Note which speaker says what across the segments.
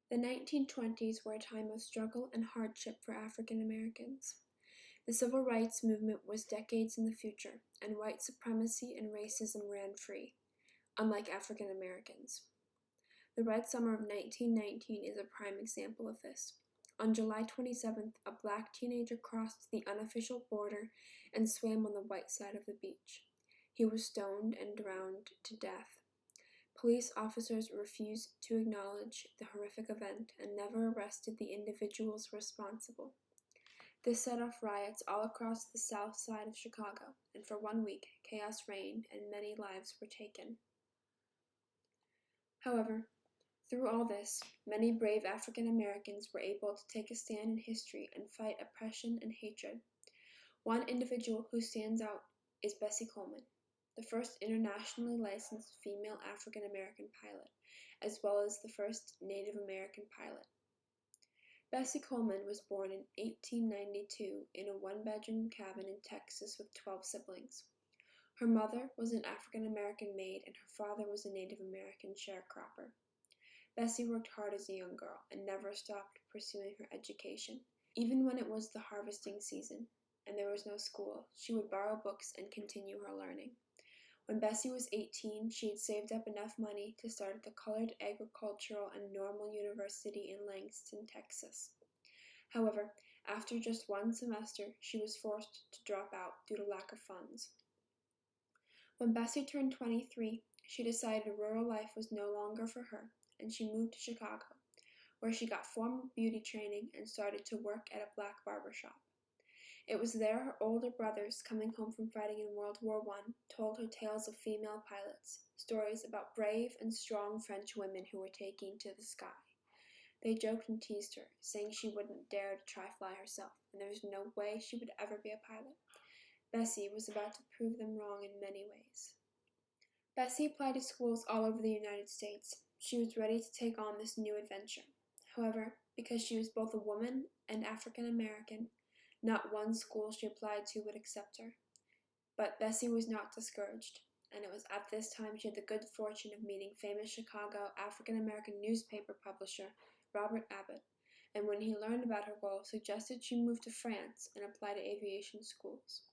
Speaker 1: The 1920s were a time of struggle and hardship for African Americans. The civil rights movement was decades in the future, and white supremacy and racism ran free, unlike African Americans. The Red Summer of 1919 is a prime example of this. On July 27th, a black teenager crossed the unofficial border and swam on the white side of the beach. He was stoned and drowned to death. Police officers refused to acknowledge the horrific event and never arrested the individuals responsible. This set off riots all across the south side of Chicago, and for 1 week, chaos reigned and many lives were taken. However, through all this, many brave African Americans were able to take a stand in history and fight oppression and hatred. One individual who stands out is Bessie Coleman, the first internationally licensed female African American pilot, as well as the first Native American pilot. Bessie Coleman was born in 1892 in a one-bedroom cabin in Texas with 12 siblings. Her mother was an African American maid and her father was a Native American sharecropper. Bessie worked hard as a young girl and never stopped pursuing her education. Even when it was the harvesting season and there was no school, she would borrow books and continue her learning. When Bessie was 18, she had saved up enough money to start at the Colored Agricultural and Normal University in Langston, Texas. However, after just one semester, she was forced to drop out due to lack of funds. When Bessie turned 23, she decided rural life was no longer for her, and she moved to Chicago, where she got formal beauty training and started to work at a black barber shop. It was there her older brothers, coming home from fighting in World War I, told her tales of female pilots, stories about brave and strong French women who were taking to the sky. They joked and teased her, saying she wouldn't dare to try fly herself, and there was no way she would ever be a pilot. Bessie was about to prove them wrong in many ways. Bessie applied to schools all over the United States. She was ready to take on this new adventure. However, because she was both a woman and African American, not one school she applied to would accept her. But Bessie was not discouraged, and it was at this time she had the good fortune of meeting famous Chicago African-American newspaper publisher Robert Abbott, and when he learned about her goal, suggested she move to France and apply to aviation schools.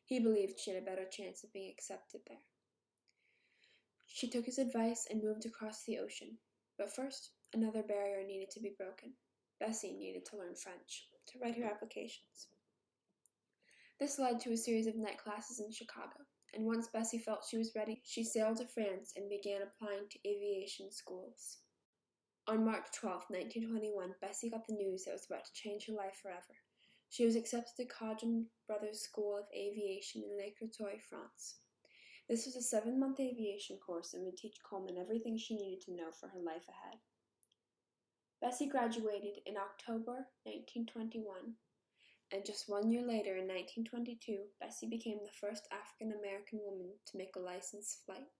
Speaker 1: He believed she had a better chance of being accepted there. She took his advice and moved across the ocean. But first, another barrier needed to be broken. Bessie needed to learn French to write her applications. This led to a series of night classes in Chicago, and once Bessie felt she was ready, she sailed to France and began applying to aviation schools. On March 12, 1921, Bessie got the news that was about to change her life forever. She was accepted to Codron Brothers School of Aviation in Le Courtois, France. This was a 7-month aviation course and would teach Coleman everything she needed to know for her life ahead. Bessie graduated in October 1921, and just 1 year later, in 1922, Bessie became the first African American woman to make a licensed flight.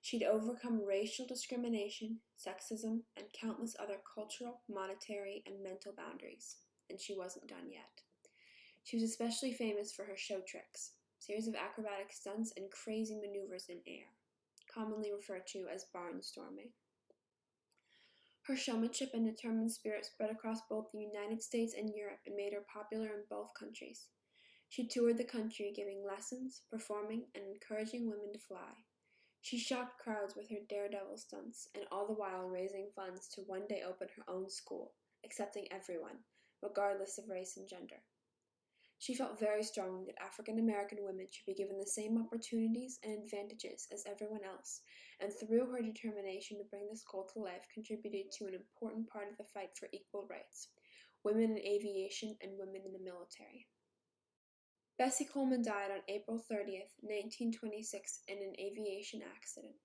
Speaker 1: She'd overcome racial discrimination, sexism, and countless other cultural, monetary, and mental boundaries, and she wasn't done yet. She was especially famous for her show tricks, series of acrobatic stunts and crazy maneuvers in air, commonly referred to as barnstorming. Her showmanship and determined spirit spread across both the United States and Europe and made her popular in both countries. She toured the country giving lessons, performing, and encouraging women to fly. She shocked crowds with her daredevil stunts, and all the while raising funds to one day open her own school, accepting everyone, regardless of race and gender. She felt very strongly that African American women should be given the same opportunities and advantages as everyone else, and through her determination to bring this goal to life contributed to an important part of the fight for equal rights, women in aviation and women in the military. Bessie Coleman died on April 30th, 1926 in an aviation accident.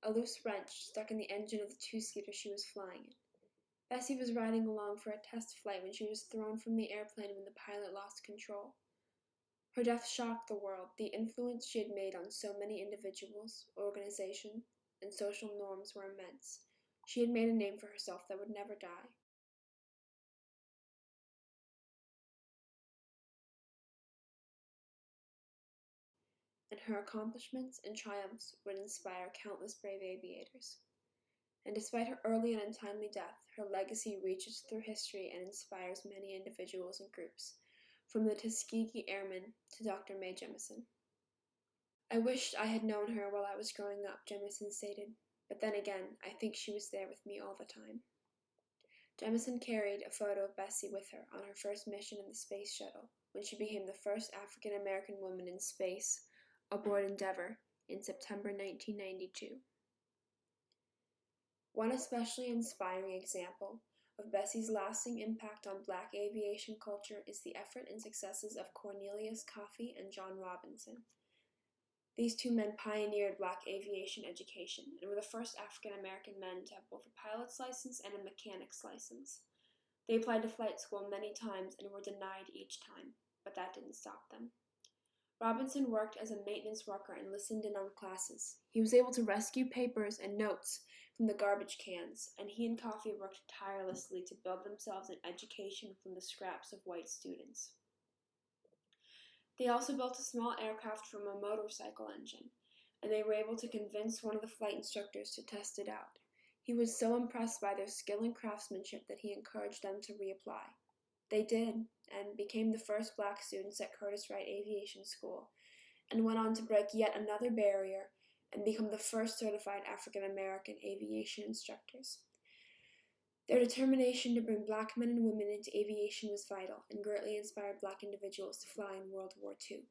Speaker 1: A loose wrench stuck in the engine of the two-seater she was flying in. Bessie was riding along for a test flight when she was thrown from the airplane when the pilot lost control. Her death shocked the world. The influence she had made on so many individuals, organizations, and social norms were immense. She had made a name for herself that would never die. And her accomplishments and triumphs would inspire countless brave aviators. And despite her early and untimely death, her legacy reaches through history and inspires many individuals and groups, from the Tuskegee Airmen to Dr. Mae Jemison. "I wished I had known her while I was growing up," Jemison stated, "but then again, I think she was there with me all the time." Jemison carried a photo of Bessie with her on her first mission in the Space Shuttle, when she became the first African American woman in space aboard Endeavour in September 1992. One especially inspiring example of Bessie's lasting impact on Black aviation culture is the effort and successes of Cornelius Coffey and John Robinson. These two men pioneered Black aviation education and were the first African American men to have both a pilot's license and a mechanic's license. They applied to flight school many times and were denied each time, but that didn't stop them. Robinson worked as a maintenance worker and listened in on classes. He was able to rescue papers and notes from the garbage cans, and he and Coffey worked tirelessly to build themselves an education from the scraps of white students. They also built a small aircraft from a motorcycle engine, and they were able to convince one of the flight instructors to test it out. He was so impressed by their skill and craftsmanship that he encouraged them to reapply. They did, and became the first Black students at Curtiss Wright Aviation School, and went on to break yet another barrier and become the first certified African American aviation instructors. Their determination to bring Black men and women into aviation was vital and greatly inspired Black individuals to fly in World War II.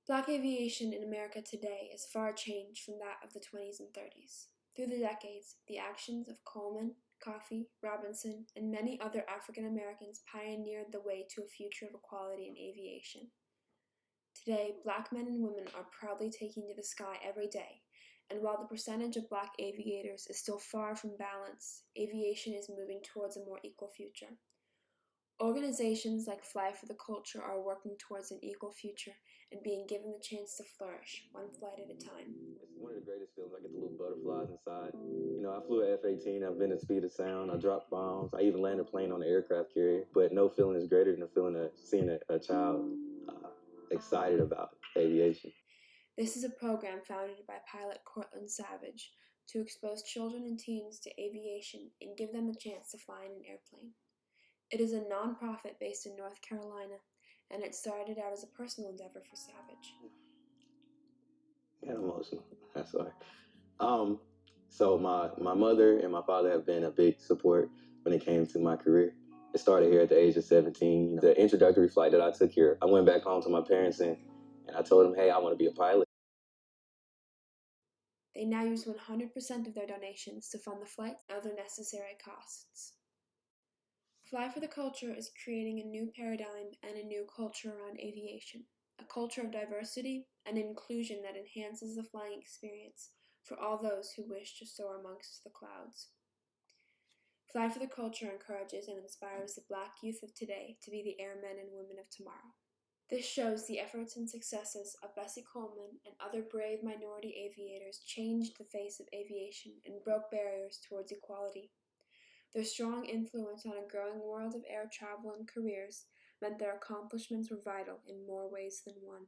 Speaker 1: Black aviation in America today is far changed from that of the 20s and 30s. Through the decades, the actions of Coleman, Coffey, Robinson, and many other African Americans pioneered the way to a future of equality in aviation. Today, Black men and women are proudly taking to the sky every day, and while the percentage of Black aviators is still far from balanced, aviation is moving towards a more equal future. Organizations like Fly for the Culture are working towards an equal future and being given the chance to flourish, one flight at a time.
Speaker 2: It's one of the greatest feelings. I get the little butterflies inside. I flew an F-18. I've been at speed of sound. I dropped bombs. I even landed a plane on an aircraft carrier. But no feeling is greater than the feeling of seeing a child excited about aviation.
Speaker 1: This is a program founded by pilot Cortland Savage to expose children and teens to aviation and give them a chance to fly in an airplane. It is a nonprofit based in North Carolina, and it started out as a personal endeavor for Savage.
Speaker 2: Got emotional. That's why. So my mother and my father have been a big support when it came to my career. It started here at the age of 17. The introductory flight that I took here, I went back home to my parents and I told them, hey, I want to be a pilot.
Speaker 1: They now use 100% of their donations to fund the flights and other necessary costs. Fly for the Culture is creating a new paradigm and a new culture around aviation, a culture of diversity and inclusion that enhances the flying experience for all those who wish to soar amongst the clouds. Fly for the Culture encourages and inspires the Black youth of today to be the airmen and women of tomorrow. This shows the efforts and successes of Bessie Coleman and other brave minority aviators changed the face of aviation and broke barriers towards equality. Their strong influence on a growing world of air travel and careers meant their accomplishments were vital in more ways than one.